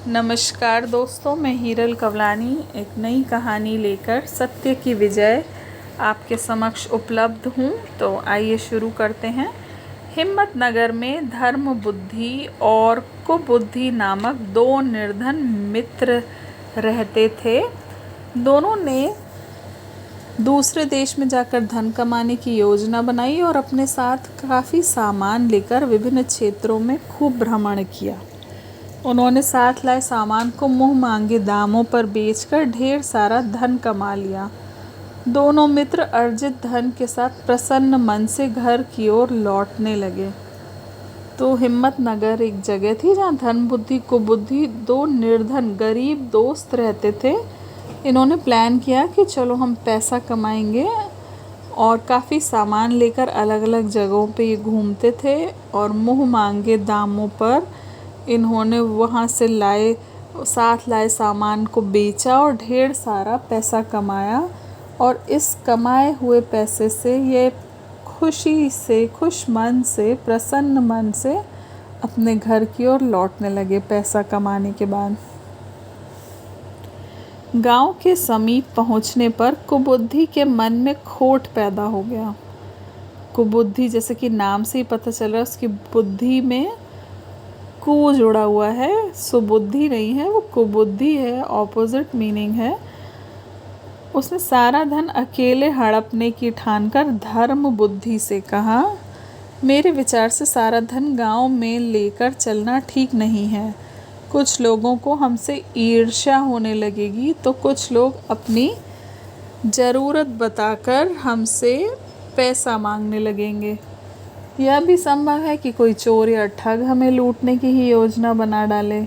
नमस्कार दोस्तों, मैं हीरल कवलानी एक नई कहानी लेकर सत्य की विजय आपके समक्ष उपलब्ध हूँ। तो आइए शुरू करते हैं। हिम्मतनगर में धर्म बुद्धि और कुबुद्धि नामक दो निर्धन मित्र रहते थे। दोनों ने दूसरे देश में जाकर धन कमाने की योजना बनाई और अपने साथ काफ़ी सामान लेकर विभिन्न क्षेत्रों में खूब भ्रमण किया। उन्होंने साथ लाए सामान को मुँह मांगे दामों पर बेचकर ढेर सारा धन कमा लिया। दोनों मित्र अर्जित धन के साथ प्रसन्न मन से घर की ओर लौटने लगे। तो हिम्मतनगर एक जगह थी जहाँ धन बुद्धि कुबुद्धि दो निर्धन गरीब दोस्त रहते थे। इन्होंने प्लान किया कि चलो हम पैसा कमाएंगे और काफ़ी सामान लेकर अलग अलग जगहों पे ये घूमते थे और मुँह मांगे दामों पर इन्होंने वहाँ से साथ लाए सामान को बेचा और ढेर सारा पैसा कमाया। और इस कमाए हुए पैसे से ये खुशी से, खुश मन से, प्रसन्न मन से अपने घर की ओर लौटने लगे। पैसा कमाने के बाद गांव के समीप पहुंचने पर कुबुद्धि के मन में खोट पैदा हो गया। कुबुद्धि जैसे कि नाम से ही पता चल रहा है, उसकी बुद्धि में कु जुड़ा हुआ है, सुबुद्धि नहीं है, वो कुबुद्धि है, ऑपोजिट मीनिंग है। उसने सारा धन अकेले हड़पने की ठानकर धर्म बुद्धि से कहा, मेरे विचार से सारा धन गांव में लेकर चलना ठीक नहीं है। कुछ लोगों को हमसे ईर्ष्या होने लगेगी तो कुछ लोग अपनी ज़रूरत बताकर हमसे पैसा मांगने लगेंगे। यह भी संभव है कि कोई चोर या ठग हमें लूटने की ही योजना बना डाले।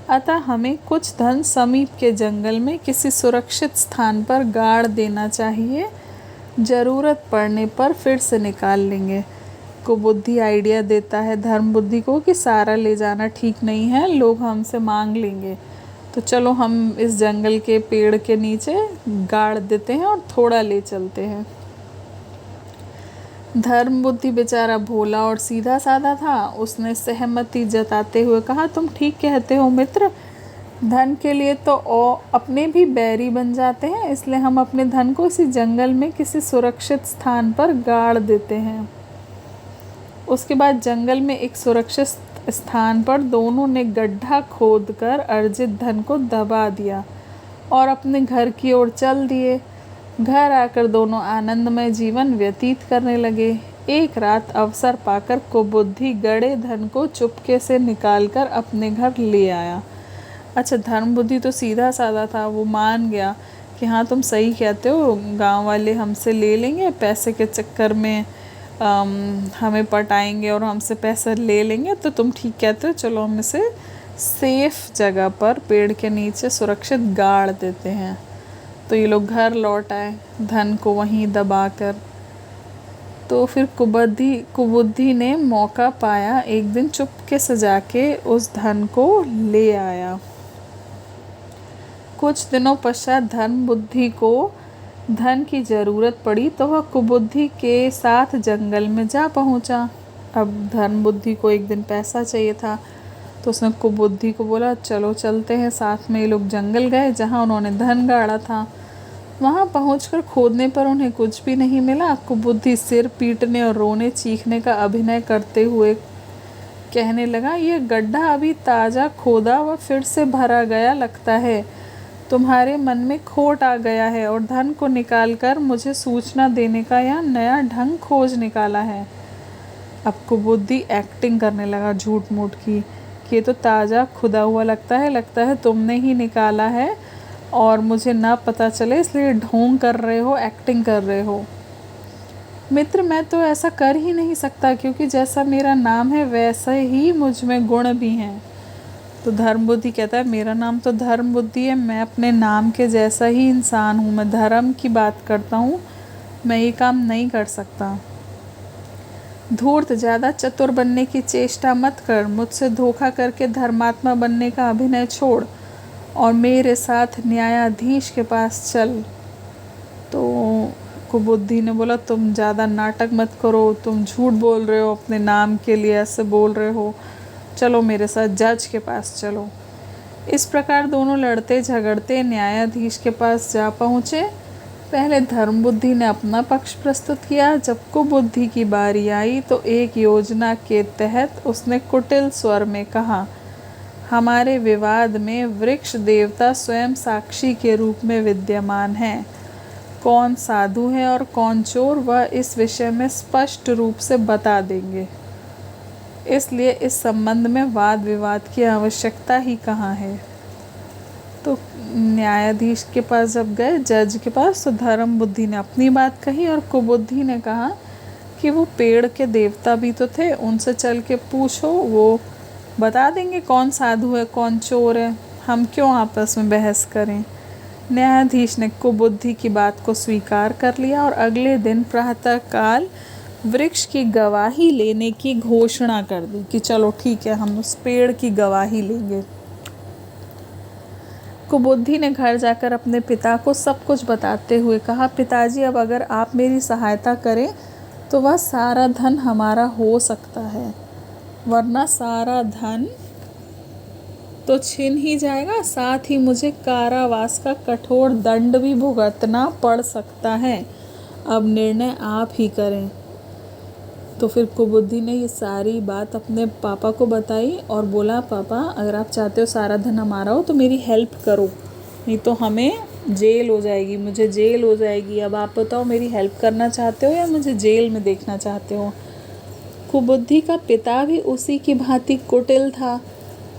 अतः हमें कुछ धन समीप के जंगल में किसी सुरक्षित स्थान पर गाड़ देना चाहिए। ज़रूरत पड़ने पर फिर से निकाल लेंगे। कुबुद्धि आइडिया देता है धर्म बुद्धि को कि सारा ले जाना ठीक नहीं है, लोग हमसे मांग लेंगे, तो चलो हम इस जंगल के पेड़ के नीचे गाड़ देते हैं और थोड़ा ले चलते हैं। धर्म बुद्धि बेचारा भोला और सीधा साधा था। उसने सहमति जताते हुए कहा, तुम ठीक कहते हो मित्र, धन के लिए तो अपने भी बैरी बन जाते हैं, इसलिए हम अपने धन को इसी जंगल में किसी सुरक्षित स्थान पर गाड़ देते हैं। उसके बाद जंगल में एक सुरक्षित स्थान पर दोनों ने गड्ढा खोदकर अर्जित धन को दबा दिया और अपने घर की ओर चल दिए। घर आकर दोनों आनंदमय जीवन व्यतीत करने लगे। एक रात अवसर पाकर कुबुद्धि गड़े धन को चुपके से निकालकर अपने घर ले आया। अच्छा, धर्म बुद्धि तो सीधा साधा था, वो मान गया कि हाँ तुम सही कहते हो, गांव वाले हमसे ले लेंगे, पैसे के चक्कर में हमें पटाएंगे और हमसे पैसा ले लेंगे, तो तुम ठीक कहते हो, चलो हम इसे सेफ जगह पर पेड़ के नीचे सुरक्षित गाड़ देते हैं। तो ये लोग घर लौट आए धन को वहीं दबाकर। तो फिर कुबुद्धि ने मौका पाया, एक दिन चुपके से जाके उस धन को ले आया। कुछ दिनों पश्चात धर्म बुद्धि को धन की ज़रूरत पड़ी तो वह कुबुद्धि के साथ जंगल में जा पहुंचा। अब धर्म बुद्धि को एक दिन पैसा चाहिए था, तो उसने कुबुद्धि को बोला चलो चलते हैं साथ में। ये लोग जंगल गए जहां उन्होंने धन गाड़ा था। वहां पहुंचकर खोदने पर उन्हें कुछ भी नहीं मिला। कुबुद्धि सिर पीटने और रोने चीखने का अभिनय करते हुए कहने लगा, यह गड्ढा अभी ताज़ा खोदा व फिर से भरा गया लगता है। तुम्हारे मन में खोट आ गया है और धन को निकालकर मुझे सूचना देने का यह नया ढंग खोज निकाला है। अब कुबुद्धि एक्टिंग करने लगा झूठ मूठ की कि ये तो ताज़ा खुदा हुआ लगता है तुमने ही निकाला है और मुझे ना पता चले इसलिए ढोंग कर रहे हो, एक्टिंग कर रहे हो। मित्र, मैं तो ऐसा कर ही नहीं सकता, क्योंकि जैसा मेरा नाम है वैसे ही मुझ में गुण भी हैं। तो धर्म बुद्धि कहता है, मेरा नाम तो धर्म बुद्धि है, मैं अपने नाम के जैसा ही इंसान हूँ, मैं धर्म की बात करता हूँ, मैं ये काम नहीं कर सकता। धूर्त, ज़्यादा चतुर बनने की चेष्टा मत कर, मुझसे धोखा करके धर्मात्मा बनने का अभिनय छोड़ और मेरे साथ न्यायाधीश के पास चल। तो कुबुद्धि ने बोला, तुम ज़्यादा नाटक मत करो, तुम झूठ बोल रहे हो, अपने नाम के लिए ऐसे बोल रहे हो, चलो मेरे साथ जज के पास चलो। इस प्रकार दोनों लड़ते झगड़ते न्यायाधीश के पास जा पहुँचे। पहले धर्म बुद्धि ने अपना पक्ष प्रस्तुत किया। जब कुबुद्धि की बारी आई तो एक योजना के तहत उसने कुटिल स्वर में कहा, हमारे विवाद में वृक्ष देवता स्वयं साक्षी के रूप में विद्यमान हैं। कौन साधु है और कौन चोर, वह इस विषय में स्पष्ट रूप से बता देंगे। इसलिए इस संबंध में वाद विवाद की आवश्यकता ही कहाँ है। तो न्यायाधीश के पास जब गए, जज के पास, तो धर्म बुद्धि ने अपनी बात कही और कुबुद्धि ने कहा कि वो पेड़ के देवता भी तो थे, उनसे चल के पूछो, वो बता देंगे कौन साधु है कौन चोर है, हम क्यों आपस में बहस करें। न्यायाधीश ने कुबुद्धि की बात को स्वीकार कर लिया और अगले दिन प्रातःकाल वृक्ष की गवाही लेने की घोषणा कर दी कि चलो ठीक है, हम उस पेड़ की गवाही लेंगे। कुबुद्धि ने घर जाकर अपने पिता को सब कुछ बताते हुए कहा, पिताजी, अब अगर आप मेरी सहायता करें तो वह सारा धन हमारा हो सकता है, वरना सारा धन तो छिन ही जाएगा, साथ ही मुझे कारावास का कठोर दंड भी भुगतना पड़ सकता है। अब निर्णय आप ही करें। तो फिर कुबुद्धि ने ये सारी बात अपने पापा को बताई और बोला, पापा, अगर आप चाहते हो सारा धन हमारा हो तो मेरी हेल्प करो, नहीं तो हमें जेल हो जाएगी, मुझे जेल हो जाएगी। अब आप बताओ, मेरी हेल्प करना चाहते हो या मुझे जेल में देखना चाहते हो। कुबुद्धि का पिता भी उसी की भांति कुटिल था,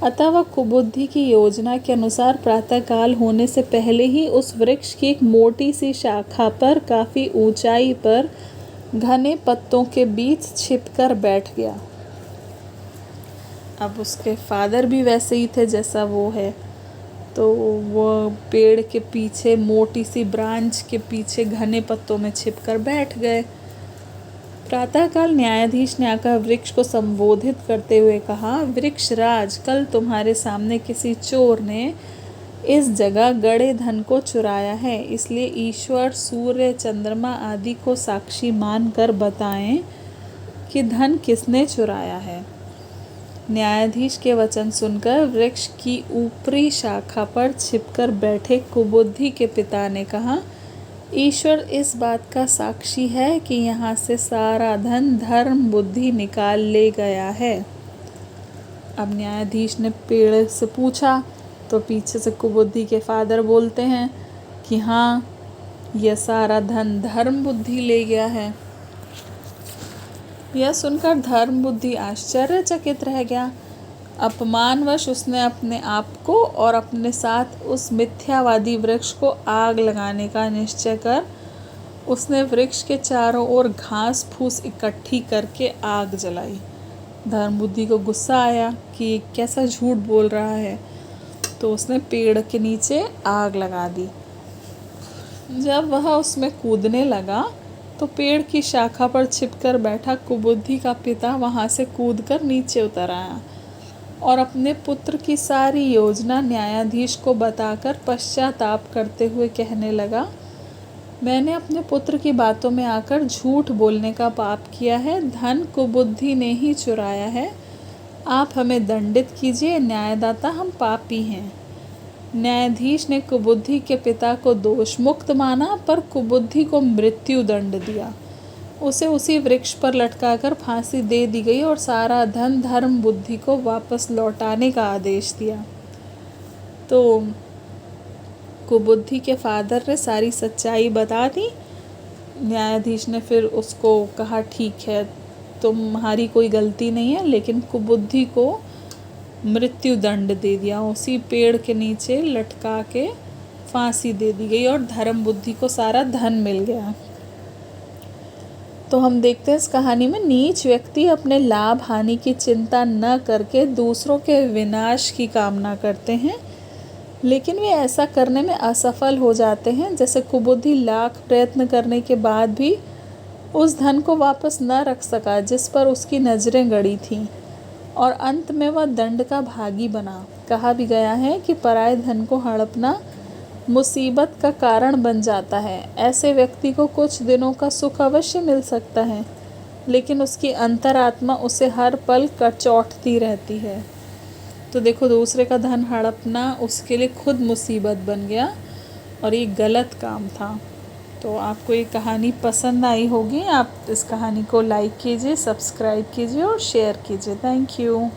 अतः वह कुबुद्धि की योजना के अनुसार प्रातःकाल होने से पहले ही उस वृक्ष की एक मोटी सी शाखा पर काफ़ी ऊंचाई पर घने पत्तों के बीच छिपकर बैठ गया। अब उसके फादर भी वैसे ही थे जैसा वो है, तो वो पेड़ के पीछे मोटी सी ब्रांच के पीछे घने पत्तों में छिपकर बैठ गए। प्रातःकाल न्यायाधीश ने आकर वृक्ष को संबोधित करते हुए कहा, वृक्षराज, कल तुम्हारे सामने किसी चोर ने इस जगह गड़े धन को चुराया है, इसलिए ईश्वर, सूर्य, चंद्रमा आदि को साक्षी मानकर बताएं कि धन किसने चुराया है। न्यायाधीश के वचन सुनकर वृक्ष की ऊपरी शाखा पर छिपकर बैठे कुबुद्धि के पिता ने कहा, ईश्वर इस बात का साक्षी है कि यहाँ से सारा धन धर्म बुद्धि निकाल ले गया है। अब न्यायाधीश ने पेड़ से पूछा तो पीछे से कुबुद्धि के फादर बोलते हैं कि हाँ, यह सारा धन धर्म बुद्धि ले गया है। यह सुनकर धर्म बुद्धि आश्चर्यचकित रह गया। अपमानवश उसने अपने आप को और अपने साथ उस मिथ्यावादी वृक्ष को आग लगाने का निश्चय कर उसने वृक्ष के चारों ओर घास फूस इकट्ठी करके आग जलाई। धर्म बुद्धि को गुस्सा आया कि कैसा झूठ बोल रहा है, तो उसने पेड़ के नीचे आग लगा दी। जब वह उसमें कूदने लगा तो पेड़ की शाखा पर छिपकर बैठा कुबुद्धि का पिता वहां से कूदकर नीचे उतर आया और अपने पुत्र की सारी योजना न्यायाधीश को बताकर पश्चाताप करते हुए कहने लगा, मैंने अपने पुत्र की बातों में आकर झूठ बोलने का पाप किया है, धन कुबुद्धि ने ही चुराया है, आप हमें दंडित कीजिए, न्यायदाता हम पापी हैं। न्यायाधीश ने कुबुद्धि के पिता को दोष मुक्त माना, पर कुबुद्धि को मृत्यु दंड दिया। उसे उसी वृक्ष पर लटकाकर फांसी दे दी गई और सारा धन धर्म बुद्धि को वापस लौटाने का आदेश दिया। तो कुबुद्धि के फादर ने सारी सच्चाई बता दी। न्यायाधीश ने फिर उसको कहा, ठीक है, तुम्हारी कोई गलती नहीं है, लेकिन कुबुद्धि को मृत्यु दंड दे दिया। उसी पेड़ के नीचे लटका के फांसी दे दी गई और धर्म बुद्धि को सारा धन मिल गया। तो हम देखते हैं इस कहानी में नीच व्यक्ति अपने लाभ हानि की चिंता न करके दूसरों के विनाश की कामना करते हैं, लेकिन वे ऐसा करने में असफल हो जाते हैं। जैसे कुबुद्धि लाख प्रयत्न करने के बाद भी उस धन को वापस न रख सका जिस पर उसकी नज़रें गड़ी थीं, और अंत में वह दंड का भागी बना। कहा भी गया है कि पराये धन को हड़पना मुसीबत का कारण बन जाता है। ऐसे व्यक्ति को कुछ दिनों का सुख अवश्य मिल सकता है, लेकिन उसकी अंतरात्मा उसे हर पल कचौटती रहती है। तो देखो दूसरे का धन हड़पना उसके लिए खुद मुसीबत बन गया और ये गलत काम था। तो आपको ये कहानी पसंद आई होगी। आप इस कहानी को लाइक कीजिए, सब्सक्राइब कीजिए और शेयर कीजिए। Thank you.